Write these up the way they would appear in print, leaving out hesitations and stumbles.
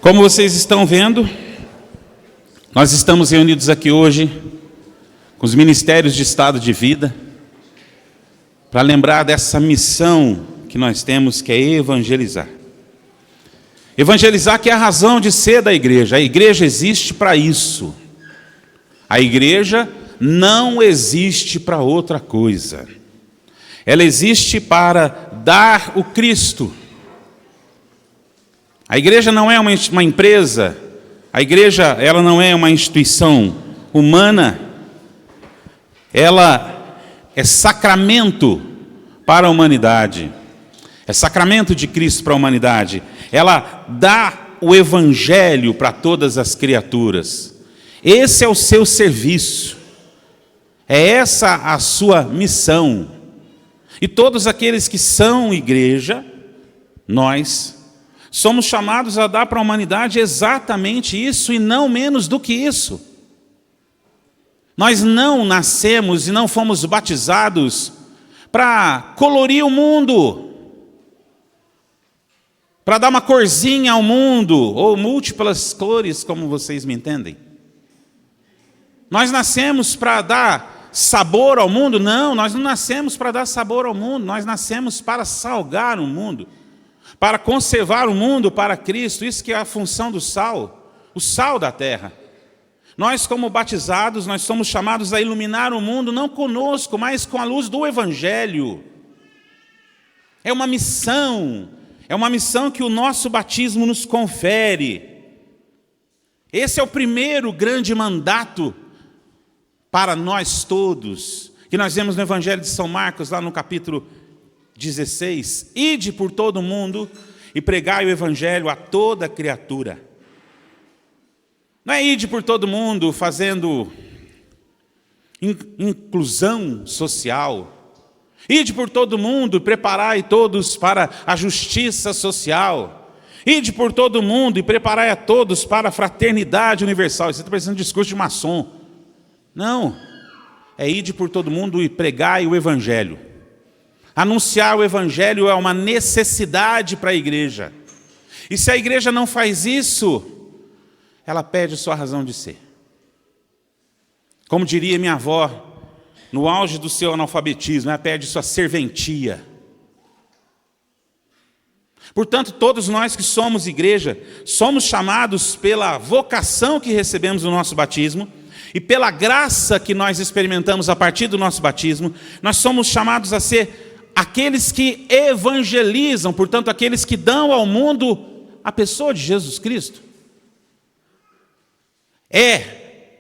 Como vocês estão vendo, nós estamos reunidos aqui hoje com os ministérios de estado de vida para lembrar dessa missão que nós temos, que é evangelizar. Evangelizar que é a razão de ser da igreja. A igreja existe para isso. A igreja não existe para outra coisa. Ela existe para dar o Cristo. A igreja não é uma empresa, a igreja ela não é uma instituição humana, ela é sacramento para a humanidade, é sacramento de Cristo para a humanidade, ela dá o evangelho para todas as criaturas, esse é o seu serviço, é essa a sua missão, e todos aqueles que são igreja, nós somos chamados a dar para a humanidade exatamente isso e não menos do que isso. Nós não nascemos e não fomos batizados para colorir o mundo, para dar uma corzinha ao mundo, ou múltiplas cores, como vocês me entendem. Nós nascemos para dar sabor ao mundo? Não, nós não nascemos para dar sabor ao mundo, nós nascemos para salgar o mundo, para conservar o mundo para Cristo. Isso que é a função do sal, o sal da terra. Nós, como batizados, nós somos chamados a iluminar o mundo, não conosco, mas com a luz do Evangelho. É uma missão que o nosso batismo nos confere. Esse é o primeiro grande mandato para nós todos, que nós vemos no Evangelho de São Marcos, lá no capítulo 16, ide por todo o mundo e pregai o evangelho a toda criatura. Não é ide por todo mundo fazendo inclusão social. Ide por todo mundo e preparai todos para a justiça social. Ide por todo mundo e preparai a todos para a fraternidade universal. Isso está parecendo um discurso de maçom. Não, é ide por todo mundo e pregai o evangelho. Anunciar o evangelho é uma necessidade para a igreja. E se a igreja não faz isso, ela perde sua razão de ser. Como diria minha avó, no auge do seu analfabetismo, ela perde sua serventia. Portanto, todos nós que somos igreja, somos chamados pela vocação que recebemos no nosso batismo, e pela graça que nós experimentamos a partir do nosso batismo, nós somos chamados a ser aqueles que evangelizam, portanto, aqueles que dão ao mundo a pessoa de Jesus Cristo. É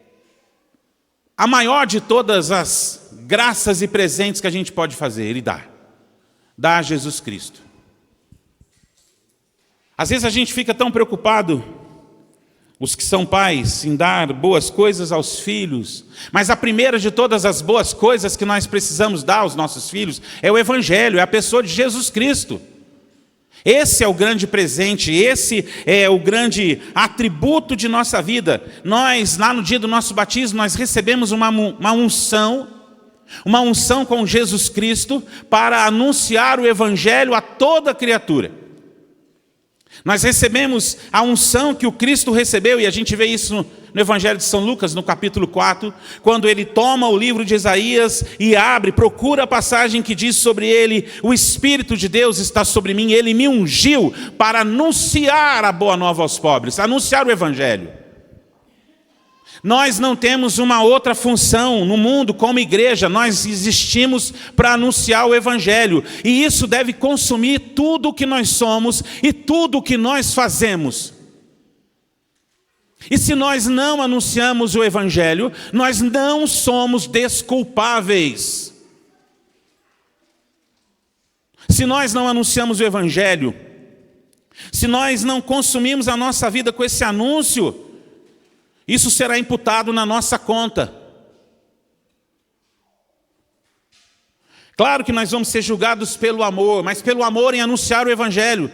a maior de todas as graças e presentes que a gente pode fazer, Ele dá a Jesus Cristo. Às vezes a gente fica tão preocupado, os que são pais, em dar boas coisas aos filhos, mas a primeira de todas as boas coisas que nós precisamos dar aos nossos filhos é o Evangelho, é a pessoa de Jesus Cristo. Esse é o grande presente, esse é o grande atributo de nossa vida. Nós, lá no dia do nosso batismo, nós recebemos uma unção com Jesus Cristo para anunciar o Evangelho a toda criatura. Nós recebemos a unção que o Cristo recebeu, e a gente vê isso no Evangelho de São Lucas, no capítulo 4, quando ele toma o livro de Isaías e abre, procura a passagem que diz sobre ele: o Espírito de Deus está sobre mim, ele me ungiu para anunciar a boa nova aos pobres, anunciar o Evangelho. Nós não temos uma outra função no mundo como igreja, nós existimos para anunciar o Evangelho, e isso deve consumir tudo o que nós somos e tudo o que nós fazemos. E se nós não anunciamos o Evangelho, nós não somos desculpáveis. Se nós não anunciamos o Evangelho, se nós não consumimos a nossa vida com esse anúncio, isso será imputado na nossa conta. Claro que nós vamos ser julgados pelo amor, mas pelo amor em anunciar o Evangelho.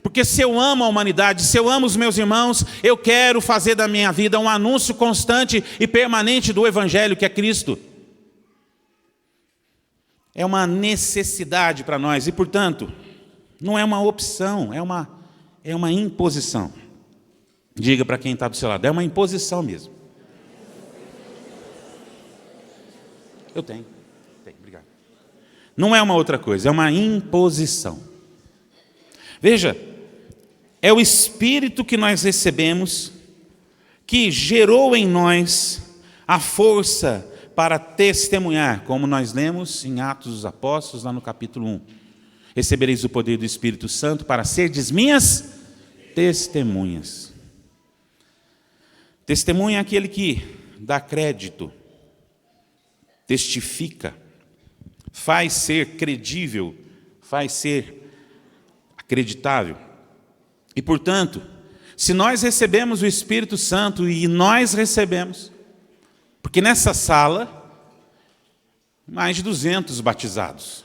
Porque se eu amo a humanidade, se eu amo os meus irmãos, eu quero fazer da minha vida um anúncio constante e permanente do Evangelho, que é Cristo. É uma necessidade para nós e, portanto, não é uma opção, é uma imposição. Diga para quem está do seu lado, é uma imposição mesmo. Eu tenho, obrigado. Não é uma outra coisa, é uma imposição. Veja, é o Espírito que nós recebemos, que gerou em nós a força para testemunhar, como nós lemos em Atos dos Apóstolos, lá no capítulo 1. Recebereis o poder do Espírito Santo para serdes minhas testemunhas. Testemunha é aquele que dá crédito, testifica, faz ser credível, faz ser acreditável. E, portanto, se nós recebemos o Espírito Santo, e nós recebemos, porque nessa sala, mais de 200 batizados.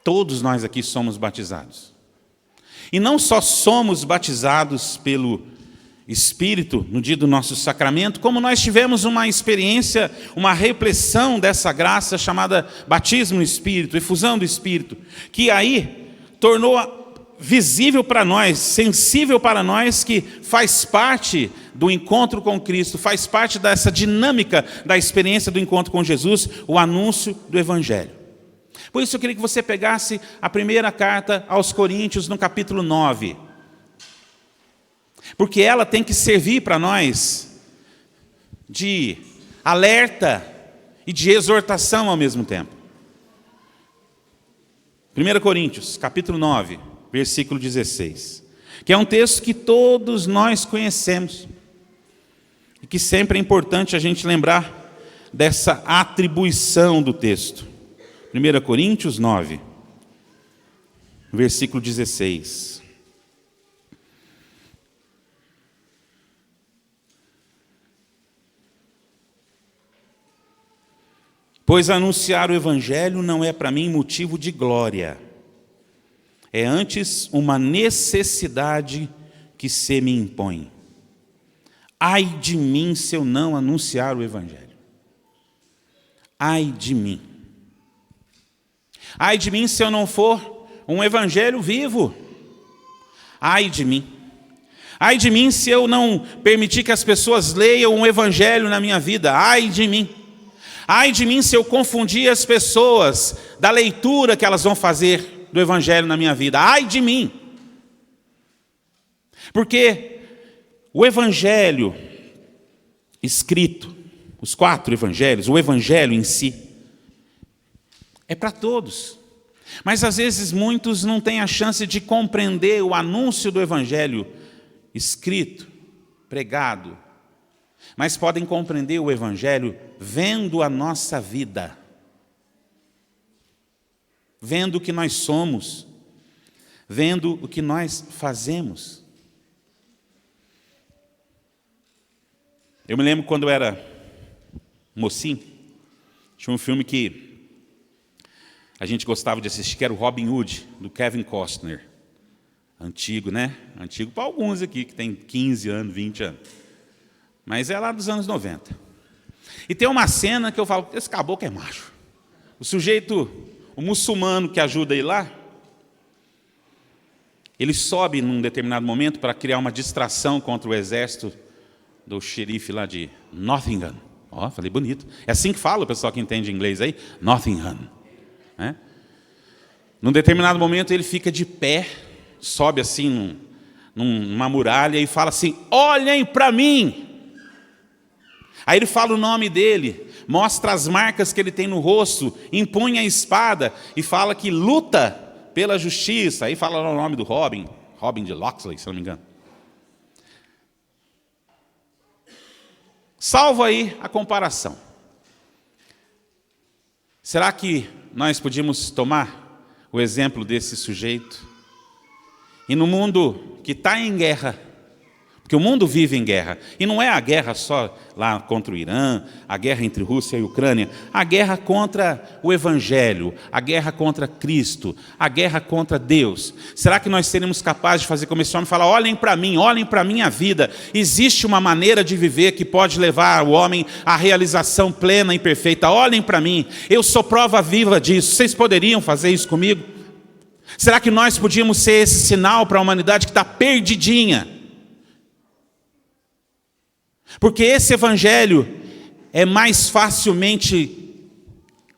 Todos nós aqui somos batizados. E não só somos batizados pelo Espírito no dia do nosso sacramento, como nós tivemos uma experiência, uma reflexão dessa graça chamada batismo no Espírito, efusão do Espírito, que aí tornou visível para nós, sensível para nós, que faz parte do encontro com Cristo, faz parte dessa dinâmica da experiência do encontro com Jesus, o anúncio do Evangelho. Por isso eu queria que você pegasse a primeira carta aos Coríntios, no capítulo 9. Porque ela tem que servir para nós de alerta e de exortação ao mesmo tempo. 1 Coríntios, capítulo 9, versículo 16. Que é um texto que todos nós conhecemos. E que sempre é importante a gente lembrar dessa atribuição do texto. 1 Coríntios 9, versículo 16. Pois anunciar o Evangelho não é para mim motivo de glória, é antes uma necessidade que se me impõe. Ai de mim se eu não anunciar o Evangelho. Ai de mim. Ai de mim se eu não for um Evangelho vivo. Ai de mim. Ai de mim se eu não permitir que as pessoas leiam um Evangelho na minha vida. Ai de mim. Ai de mim se eu confundir as pessoas da leitura que elas vão fazer do Evangelho na minha vida. Ai de mim. Porque o Evangelho escrito, os 4 Evangelhos, o Evangelho em si, é para todos. Mas às vezes muitos não têm a chance de compreender o anúncio do Evangelho escrito, pregado, mas podem compreender o Evangelho vendo a nossa vida, vendo o que nós somos, vendo o que nós fazemos. Eu me lembro quando eu era mocinho, tinha um filme que a gente gostava de assistir, que era o Robin Hood, do Kevin Costner. Antigo, né? Antigo para alguns aqui, que tem 15 anos, 20 anos. Mas é lá dos anos 90. E tem uma cena que eu falo, esse caboclo é macho. O sujeito, o muçulmano que ajuda ele lá, ele sobe num determinado momento para criar uma distração contra o exército do xerife lá de Nottingham. Ó, falei bonito. É assim que fala o pessoal que entende inglês aí, Nottingham. Né? Num determinado momento ele fica de pé, sobe assim numa muralha e fala assim, olhem para mim. Aí ele fala o nome dele, mostra as marcas que ele tem no rosto, empunha a espada e fala que luta pela justiça. Aí fala o nome do Robin de Locksley, se não me engano. Salvo aí a comparação. Será que nós podíamos tomar o exemplo desse sujeito? E no mundo que está em guerra, porque o mundo vive em guerra, e não é a guerra só lá contra o Irã, a guerra entre Rússia e Ucrânia, a guerra contra o Evangelho, a guerra contra Cristo, a guerra contra Deus. Será que nós seremos capazes de fazer como esse homem, falar, olhem para mim, olhem para a minha vida, existe uma maneira de viver que pode levar o homem à realização plena e perfeita, olhem para mim, eu sou prova viva disso, vocês poderiam fazer isso comigo? Será que nós podíamos ser esse sinal para a humanidade que está perdidinha? Porque esse evangelho é mais facilmente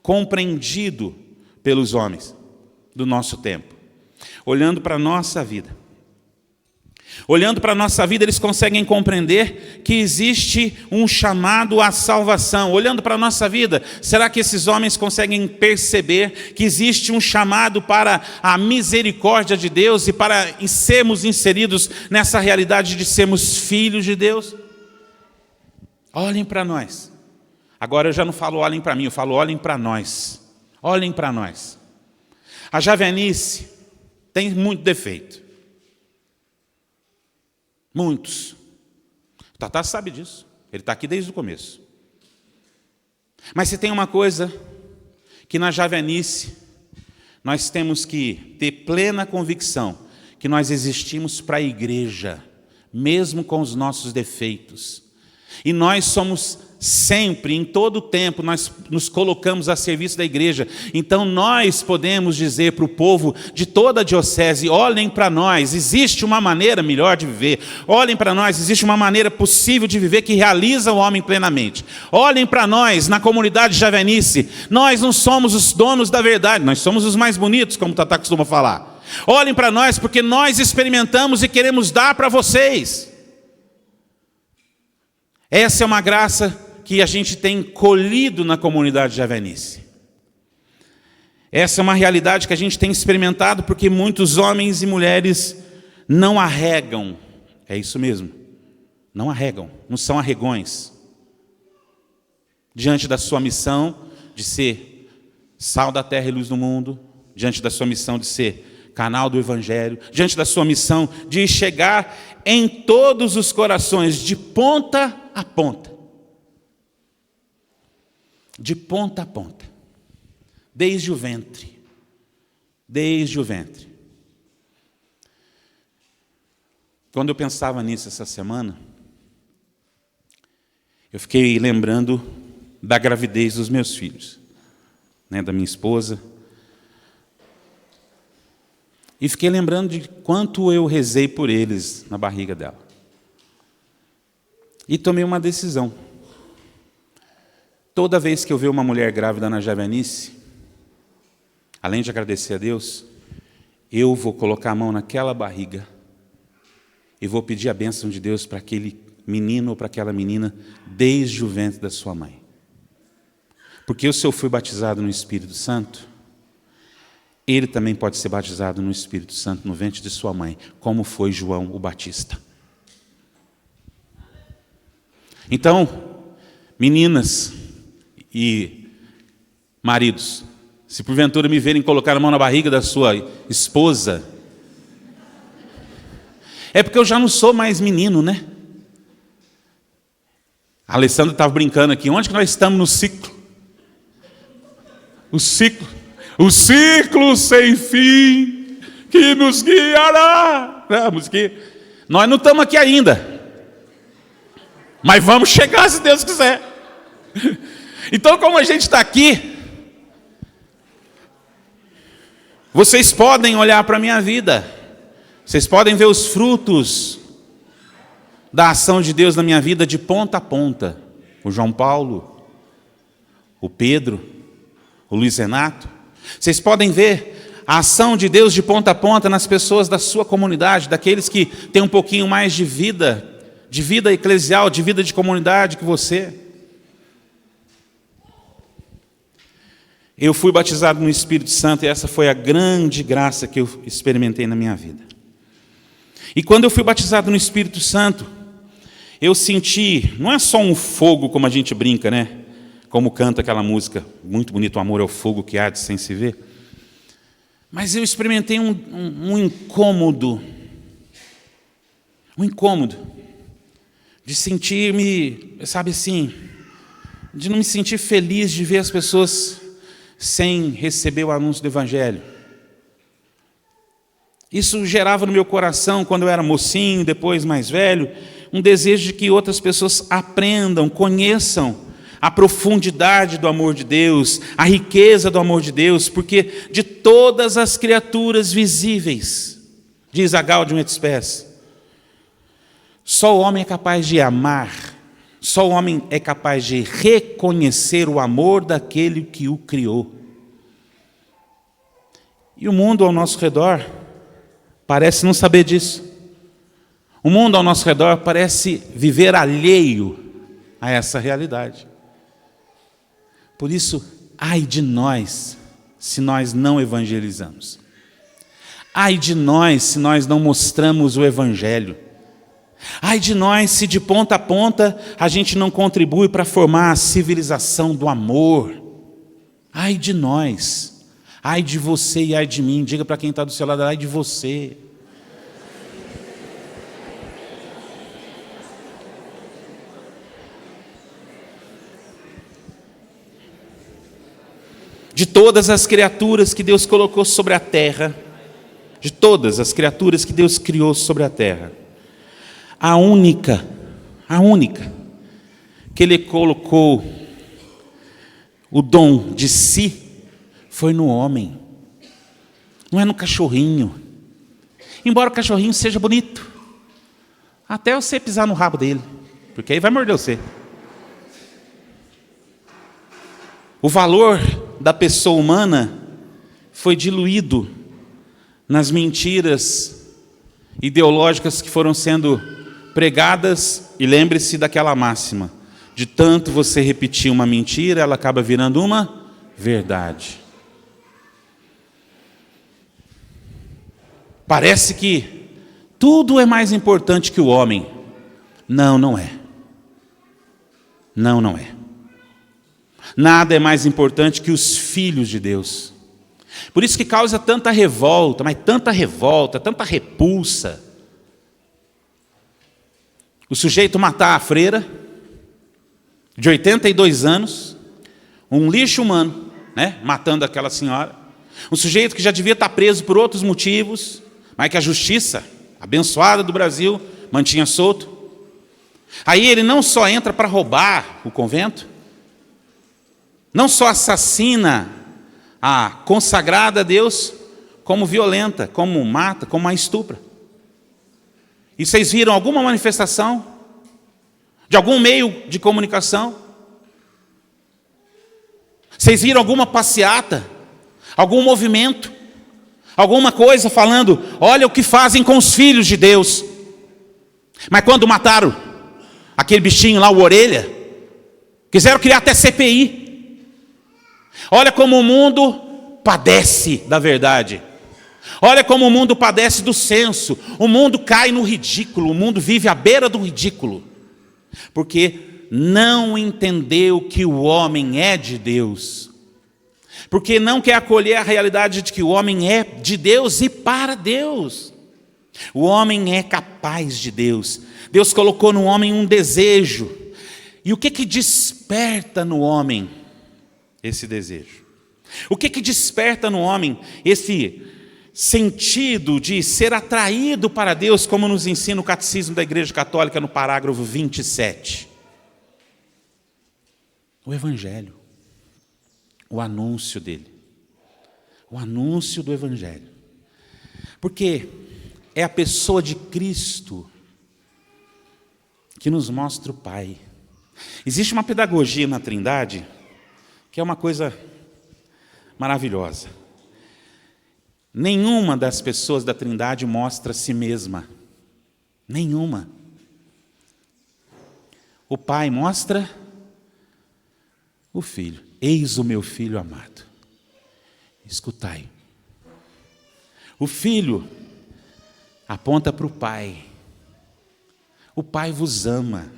compreendido pelos homens do nosso tempo. Olhando para a nossa vida. Olhando para a nossa vida, eles conseguem compreender que existe um chamado à salvação. Olhando para a nossa vida, será que esses homens conseguem perceber que existe um chamado para a misericórdia de Deus e para sermos inseridos nessa realidade de sermos filhos de Deus? Olhem para nós. Agora eu já não falo olhem para mim, eu falo olhem para nós. Olhem para nós. A javenice tem muito defeito. Muitos. O Tatá sabe disso. Ele está aqui desde o começo. Mas se tem uma coisa que na javenice nós temos que ter plena convicção que nós existimos para a igreja, mesmo com os nossos defeitos. E nós somos sempre, em todo o tempo, nós nos colocamos a serviço da igreja. Então nós podemos dizer para o povo de toda a diocese, olhem para nós, existe uma maneira melhor de viver. Olhem para nós, existe uma maneira possível de viver que realiza o homem plenamente. Olhem para nós, na comunidade javenice, nós não somos os donos da verdade, nós somos os mais bonitos, como o Tatá costuma falar. Olhem para nós, porque nós experimentamos e queremos dar para vocês. Essa é uma graça que a gente tem colhido na comunidade javenice. Essa é uma realidade que a gente tem experimentado porque muitos homens e mulheres não arregam. É isso mesmo. Não arregam, não são arregões. Diante da sua missão de ser sal da terra e luz do mundo, diante da sua missão de ser canal do evangelho, diante da sua missão de chegar em todos os corações, de ponta a ponta. De ponta a ponta. Desde o ventre. Desde o ventre. Quando eu pensava nisso essa semana, eu fiquei lembrando da gravidez dos meus filhos, né, da minha esposa. E fiquei lembrando de quanto eu rezei por eles na barriga dela. E tomei uma decisão. Toda vez que eu ver uma mulher grávida na javenice, além de agradecer a Deus, eu vou colocar a mão naquela barriga e vou pedir a bênção de Deus para aquele menino ou para aquela menina desde o ventre da sua mãe. Porque se eu fui batizado no Espírito Santo, ele também pode ser batizado no Espírito Santo no ventre de sua mãe, como foi João o Batista. Então, meninas e maridos, se porventura me verem colocar a mão na barriga da sua esposa, é porque eu já não sou mais menino, né? A Alessandra estava brincando aqui, onde que nós estamos no ciclo? O ciclo sem fim que nos guiará. Nós não estamos aqui ainda, mas vamos chegar se Deus quiser. Então, como a gente está aqui, vocês podem olhar para a minha vida, vocês podem ver os frutos da ação de Deus na minha vida de ponta a ponta. O João Paulo, o Pedro, o Luiz Renato. Vocês podem ver a ação de Deus de ponta a ponta nas pessoas da sua comunidade, daqueles que têm um pouquinho mais de vida eclesial, de vida de comunidade que você. Eu fui batizado no Espírito Santo e essa foi a grande graça que eu experimentei na minha vida. E quando eu fui batizado no Espírito Santo, eu senti, não é só um fogo como a gente brinca, né? Como canta aquela música, muito bonito, o amor é o fogo que arde sem se ver. Mas eu experimentei um incômodo. Um incômodo. De sentir-me, sabe assim, de não me sentir feliz de ver as pessoas sem receber o anúncio do Evangelho. Isso gerava no meu coração, quando eu era mocinho, depois mais velho, um desejo de que outras pessoas aprendam, conheçam a profundidade do amor de Deus, a riqueza do amor de Deus, porque de todas as criaturas visíveis, diz a Gaudium et Spes, só o homem é capaz de amar Só o homem é capaz de reconhecer o amor daquele que o criou. E o mundo ao nosso redor parece não saber disso. O mundo ao nosso redor parece viver alheio a essa realidade. Por isso, ai de nós se nós não evangelizamos. Ai de nós se nós não mostramos o Evangelho. Ai de nós se de ponta a ponta a gente não contribui para formar a civilização do amor. Ai de nós. Ai de você e ai de mim. Diga para quem está do seu lado, ai de você. De todas as criaturas que Deus colocou sobre a terra, de todas as criaturas que Deus criou sobre a terra, a única que Ele colocou o dom de si foi no homem, não é no cachorrinho. Embora o cachorrinho seja bonito, até você pisar no rabo dele, porque aí vai morder você. O valor da pessoa humana foi diluído nas mentiras ideológicas que foram sendo pregadas, e lembre-se daquela máxima: de tanto você repetir uma mentira, ela acaba virando uma verdade. Parece que tudo é mais importante que o homem. Não, não é. Não, não é. Nada é mais importante que os filhos de Deus. Por isso que causa tanta revolta, mas tanta revolta, tanta repulsa. O sujeito matar a freira, de 82 anos, um lixo humano, né, matando aquela senhora. Um sujeito que já devia estar preso por outros motivos, mas que a justiça, abençoada do Brasil, mantinha solto. Aí ele não só entra para roubar o convento, não só assassina a consagrada a Deus, como violenta, como mata, como a estupra. E vocês viram alguma manifestação de algum meio de comunicação? Vocês viram alguma passeata, algum movimento, alguma coisa falando, olha o que fazem com os filhos de Deus? Mas quando mataram aquele bichinho lá, o orelha, quiseram criar até CPI. Olha como o mundo padece da verdade. Olha como o mundo padece do senso. O mundo cai no ridículo. O mundo vive à beira do ridículo. Porque não entendeu que o homem é de Deus. Porque não quer acolher a realidade de que o homem é de Deus e para Deus. O homem é capaz de Deus. Deus colocou no homem um desejo. E o que desperta no homem esse desejo? O que desperta no homem esse sentido de ser atraído para Deus, como nos ensina o Catecismo da Igreja Católica no parágrafo 27? O Evangelho, o anúncio dele, o anúncio do Evangelho. Porque é a pessoa de Cristo que nos mostra o Pai. Existe uma pedagogia na Trindade que é uma coisa maravilhosa. Nenhuma das pessoas da Trindade mostra a si mesma. Nenhuma. O Pai mostra o Filho. Eis o meu Filho amado. Escutai. O Filho aponta para o Pai. O Pai vos ama.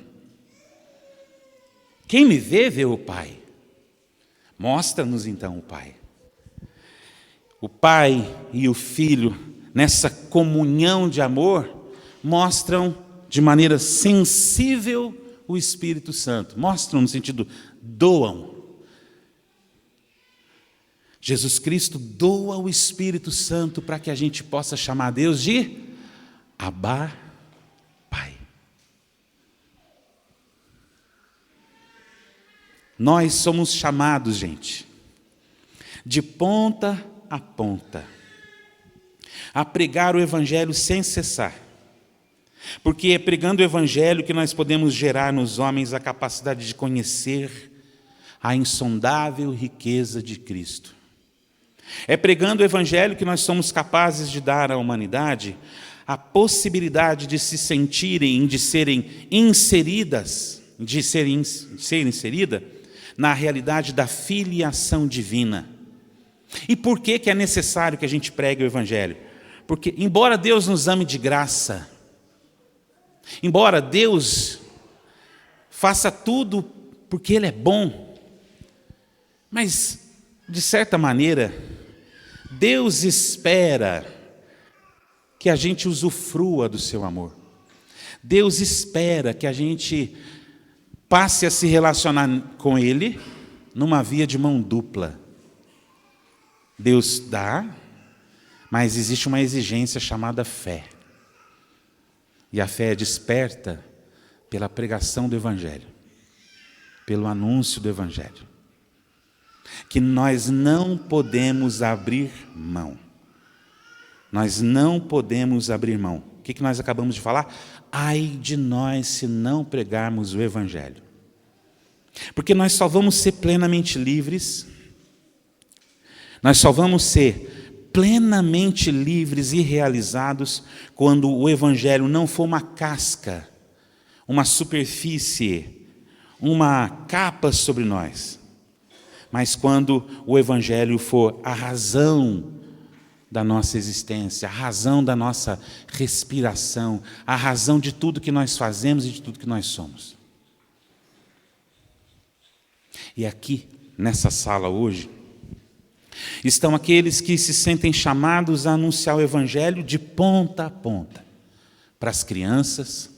Quem me vê, vê o Pai. Mostra-nos então o Pai. O Pai e o Filho, nessa comunhão de amor, mostram de maneira sensível o Espírito Santo. Mostram no sentido, doam. Jesus Cristo doa o Espírito Santo para que a gente possa chamar Deus de Abba, Pai. Nós somos chamados, gente, de ponta a ponta, a pregar o Evangelho sem cessar, Porque é pregando o Evangelho que nós podemos gerar nos homens a capacidade de conhecer a insondável riqueza de Cristo. É pregando o Evangelho que nós somos capazes de dar à humanidade a possibilidade de se sentirem, de serem inseridas, de ser inserida na realidade da filiação divina. E por que é necessário que a gente pregue o Evangelho? Porque, embora Deus nos ame de graça, embora Deus faça tudo porque Ele é bom, mas, de certa maneira, Deus espera que a gente usufrua do seu amor. Deus espera que a gente passe a se relacionar com Ele numa via de mão dupla. Deus dá, mas existe uma exigência chamada fé. E a fé é desperta pela pregação do Evangelho, pelo anúncio do Evangelho, que nós não podemos abrir mão. Nós não podemos abrir mão. O que nós acabamos de falar? Ai de nós se não pregarmos o Evangelho. Porque nós só vamos ser plenamente livres, nós só vamos ser plenamente livres e realizados quando o Evangelho não for uma casca, uma superfície, uma capa sobre nós, mas quando o Evangelho for a razão da nossa existência, a razão da nossa respiração, a razão de tudo que nós fazemos e de tudo que nós somos. E aqui, nessa sala hoje, estão aqueles que se sentem chamados a anunciar o Evangelho de ponta a ponta, para as crianças,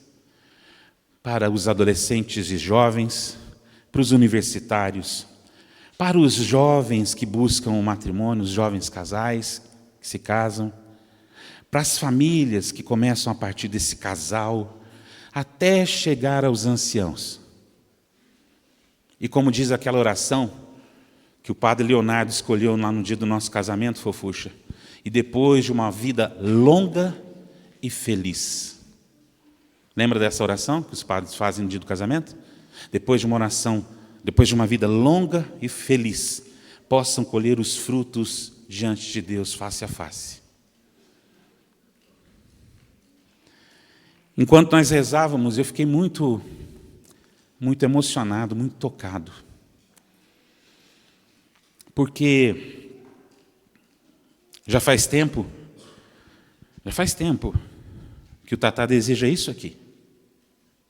para os adolescentes e jovens, para os universitários, para os jovens que buscam o matrimônio, os jovens casais que se casam, para as famílias que começam a partir desse casal, até chegar aos anciãos. E como diz aquela oração que o padre Leonardo escolheu lá no dia do nosso casamento, fofucha, e depois de uma vida longa e feliz. Lembra dessa oração que os padres fazem no dia do casamento? Depois de uma oração, depois de uma vida longa e feliz, possam colher os frutos diante de Deus face a face. Enquanto nós rezávamos, eu fiquei muito emocionado, muito tocado. Porque já faz tempo que o Tatá deseja isso aqui,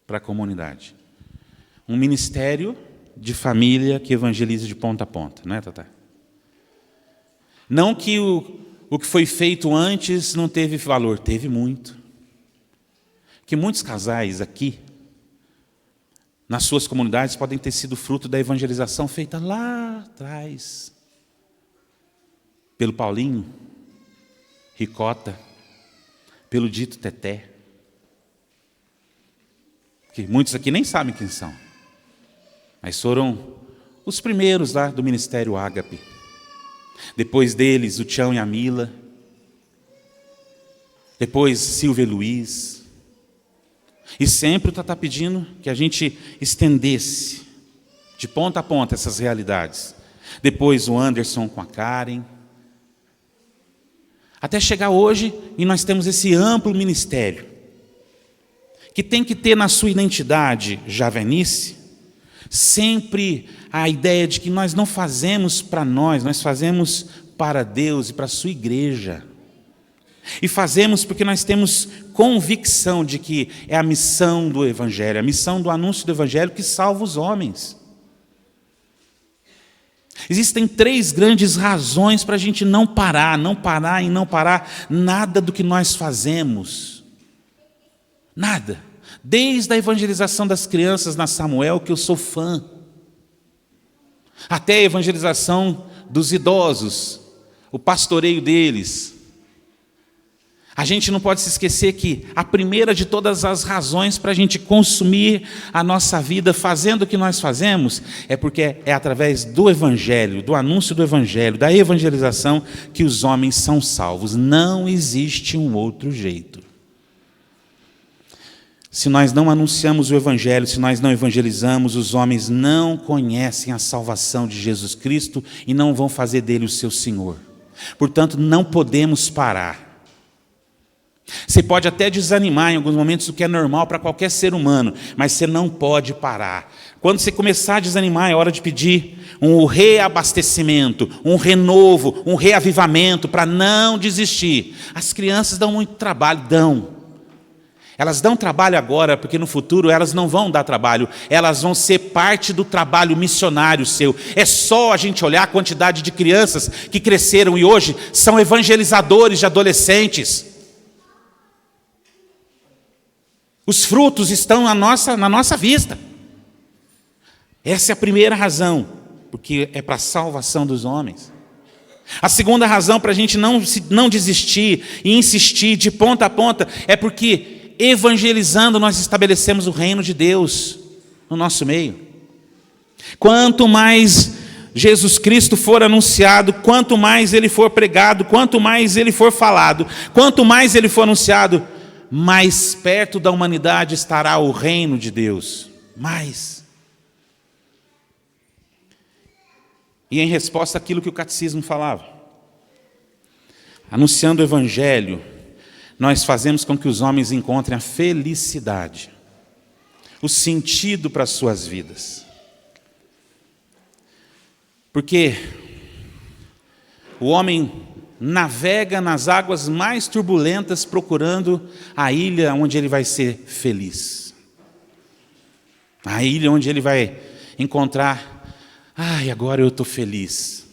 para a comunidade. Um ministério de família que evangelize de ponta a ponta, não é, Tatá? Não que o que foi feito antes não teve valor, teve muito. Que muitos casais aqui, nas suas comunidades, podem ter sido fruto da evangelização feita lá atrás, pelo Paulinho, Ricota, pelo Dito Teté, que muitos aqui nem sabem quem são, mas foram os primeiros lá do Ministério Ágape. Depois deles, o Tião e a Mila. Depois, Silvia e Luiz. E sempre o Tatá pedindo que a gente estendesse de ponta a ponta essas realidades. Depois o Anderson com a Karen. Até chegar hoje e nós temos esse amplo ministério, que tem que ter na sua identidade javenice, sempre a ideia de que nós não fazemos para nós fazemos para Deus e para a sua igreja. E fazemos porque nós temos convicção de que é a missão do Evangelho, a missão do anúncio do Evangelho que salva os homens. Existem 3 grandes razões para a gente não parar nada do que nós fazemos. Nada. Desde a evangelização das crianças na Samuel, que eu sou fã, até a evangelização dos idosos, o pastoreio deles. A gente não pode se esquecer que a primeira de todas as razões para a gente consumir a nossa vida fazendo o que nós fazemos é porque é através do Evangelho, do anúncio do Evangelho, da evangelização que os homens são salvos. Não existe um outro jeito. Se nós não anunciamos o Evangelho, se nós não evangelizamos, os homens não conhecem a salvação de Jesus Cristo e não vão fazer dele o seu Senhor. Portanto, não podemos parar. Você pode até desanimar em alguns momentos, o que é normal para qualquer ser humano, mas você não pode parar. Quando você começar a desanimar, é hora de pedir um reabastecimento, um renovo, um reavivamento, para não desistir. As crianças dão muito trabalho, Elas dão trabalho agora, porque no futuro elas não vão dar trabalho, elas vão ser parte do trabalho missionário seu. É só a gente olhar a quantidade de crianças que cresceram e hoje são evangelizadores de adolescentes. Os frutos estão na nossa vista. Essa é a primeira razão, porque é para a salvação dos homens. A segunda razão para a gente não desistir e insistir de ponta a ponta é porque evangelizando nós estabelecemos o reino de Deus no nosso meio. Quanto mais Jesus Cristo for anunciado, quanto mais ele for pregado, quanto mais ele for falado, quanto mais ele for anunciado, mais perto da humanidade estará o reino de Deus. Mais. E em resposta àquilo que o catecismo falava, anunciando o Evangelho, nós fazemos com que os homens encontrem a felicidade, o sentido para as suas vidas. Porque o homem navega nas águas mais turbulentas procurando a ilha onde ele vai ser feliz. A ilha onde ele vai encontrar, agora eu estou feliz.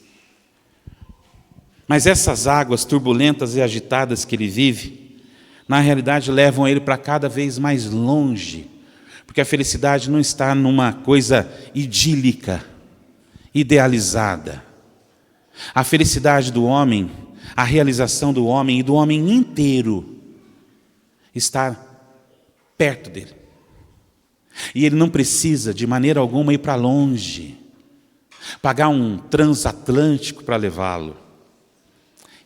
Mas essas águas turbulentas e agitadas que ele vive, na realidade levam ele para cada vez mais longe, porque a felicidade não está numa coisa idílica, idealizada. A felicidade do homem, a realização do homem e do homem inteiro está perto dele. E ele não precisa de maneira alguma ir para longe, pagar um transatlântico para levá-lo.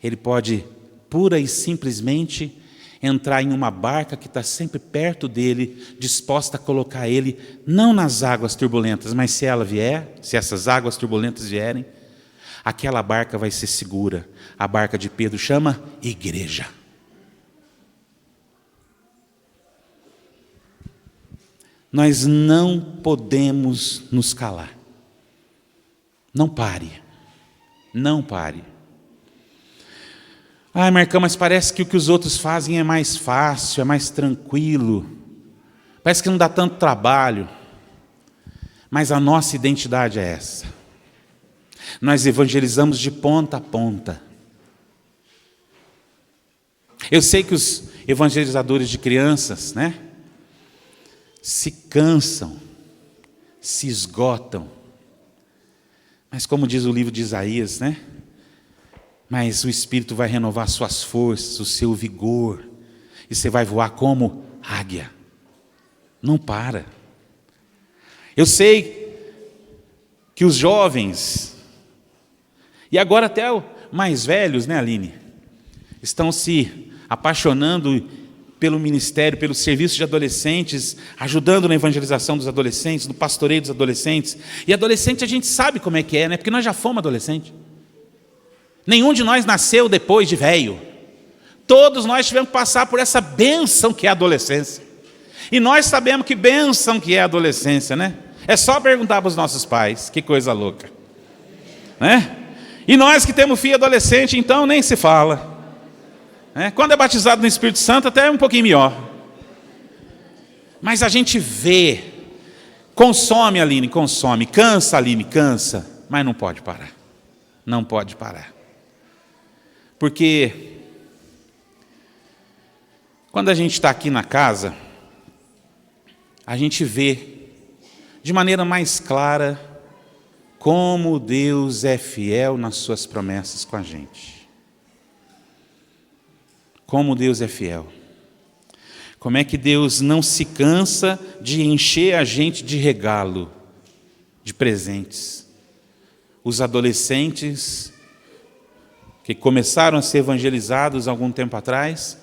Ele pode pura e simplesmente entrar em uma barca que está sempre perto dele, disposta a colocar ele, não nas águas turbulentas, mas se ela vier, se essas águas turbulentas vierem, aquela barca vai ser segura. A barca de Pedro chama igreja. Nós não podemos nos calar. Não pare. Não pare. Marcão, mas parece que o que os outros fazem é mais fácil, é mais tranquilo. Parece que não dá tanto trabalho. Mas a nossa identidade é essa. Nós evangelizamos de ponta a ponta. Eu sei que os evangelizadores de crianças, se cansam, se esgotam. Mas como diz o livro de Isaías, mas o Espírito vai renovar suas forças, o seu vigor, e você vai voar como águia. Não para. Eu sei que os jovens, e agora até os mais velhos, Aline, estão se apaixonando pelo ministério, pelo serviço de adolescentes, ajudando na evangelização dos adolescentes, no pastoreio dos adolescentes. E adolescente a gente sabe como é que é, porque nós já fomos adolescentes. Nenhum de nós nasceu depois de velho. Todos nós tivemos que passar por essa bênção que é a adolescência. E nós sabemos que bênção que é a adolescência, É só perguntar para os nossos pais, que coisa louca. E nós que temos filho adolescente, então nem se fala. Quando é batizado no Espírito Santo, até é um pouquinho melhor. Mas a gente vê, consome, Aline, consome, cansa, Aline, cansa, mas não pode parar. Não pode parar. Porque quando a gente está aqui na casa, a gente vê de maneira mais clara como Deus é fiel nas suas promessas com a gente. Como Deus é fiel. Como é que Deus não se cansa de encher a gente de regalo, de presentes. Os adolescentes que começaram a ser evangelizados há algum tempo atrás,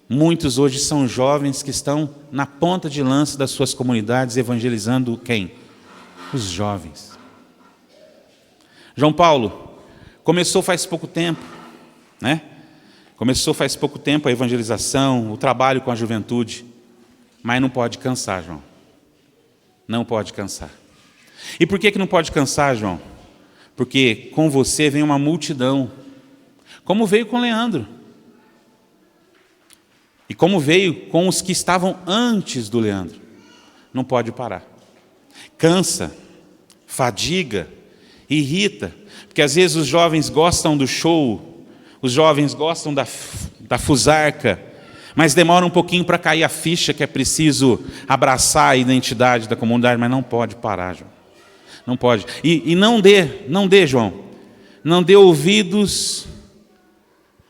Muitos hoje são jovens que estão na ponta de lança das suas comunidades evangelizando quem? Os jovens. João Paulo começou faz pouco tempo, né? Começou faz pouco tempo a evangelização, o trabalho com a juventude, mas não pode cansar, João. Não pode cansar. E por que não pode cansar, João? Porque com você vem uma multidão, como veio com Leandro. E como veio com os que estavam antes do Leandro. Não pode parar. Cansa, fadiga, irrita. Porque às vezes os jovens gostam do show, os jovens gostam da fusarca, mas demora um pouquinho para cair a ficha que é preciso abraçar a identidade da comunidade, mas não pode parar, João. Não pode. E não dê, João, não dê ouvidos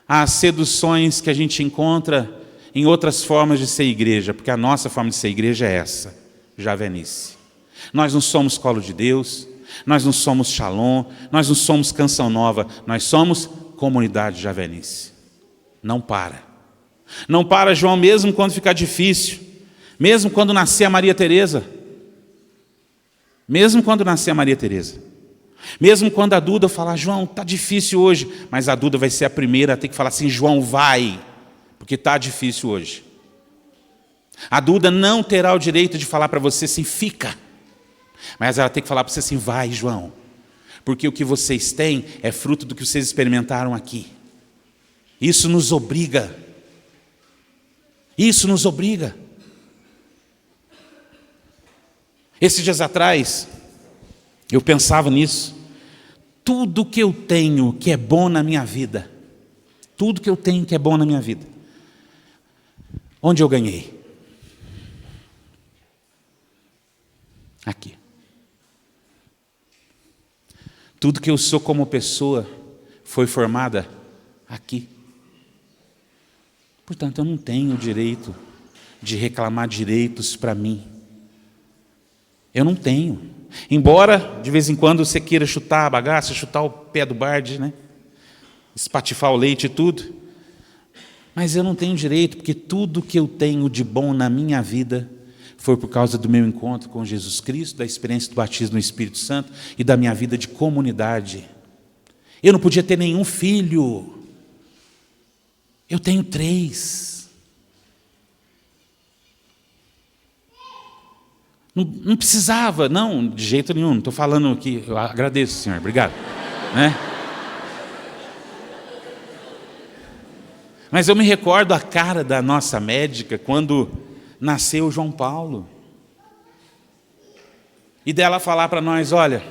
às seduções que a gente encontra em outras formas de ser igreja, porque a nossa forma de ser igreja é essa, javenice. Nós não somos colo de Deus, nós não somos Shalom, nós não somos Canção Nova, nós somos comunidade javenice. Não para. Não para, João, mesmo quando ficar difícil, mesmo quando nascer a Maria Teresa, mesmo quando nascer a Maria Teresa, mesmo quando a Duda falar, João, está difícil hoje, mas a Duda vai ser a primeira a ter que falar assim, João, vai, porque está difícil hoje. A Duda não terá o direito de falar para você assim, fica, mas ela tem que falar para você assim, vai, João, porque o que vocês têm é fruto do que vocês experimentaram aqui. Isso nos obriga. Isso nos obriga. Esses dias atrás, eu pensava nisso. Tudo que eu tenho que é bom na minha vida, tudo que eu tenho que é bom na minha vida, onde eu ganhei? Aqui. Tudo que eu sou como pessoa foi formada aqui. Portanto, eu não tenho direito de reclamar direitos para mim. Eu não tenho. Embora, de vez em quando, você queira chutar a bagaça, chutar o pé do barde, né? Espatifar o leite e tudo. Mas eu não tenho direito, porque tudo que eu tenho de bom na minha vida foi por causa do meu encontro com Jesus Cristo, da experiência do batismo no Espírito Santo e da minha vida de comunidade. Eu não podia ter nenhum filho. Eu tenho 3. Não precisava, não, de jeito nenhum. Não estou falando aqui, eu agradeço, Senhor, obrigado. Né? Mas eu me recordo a cara da nossa médica quando nasceu o João Paulo. E dela falar para nós, olha,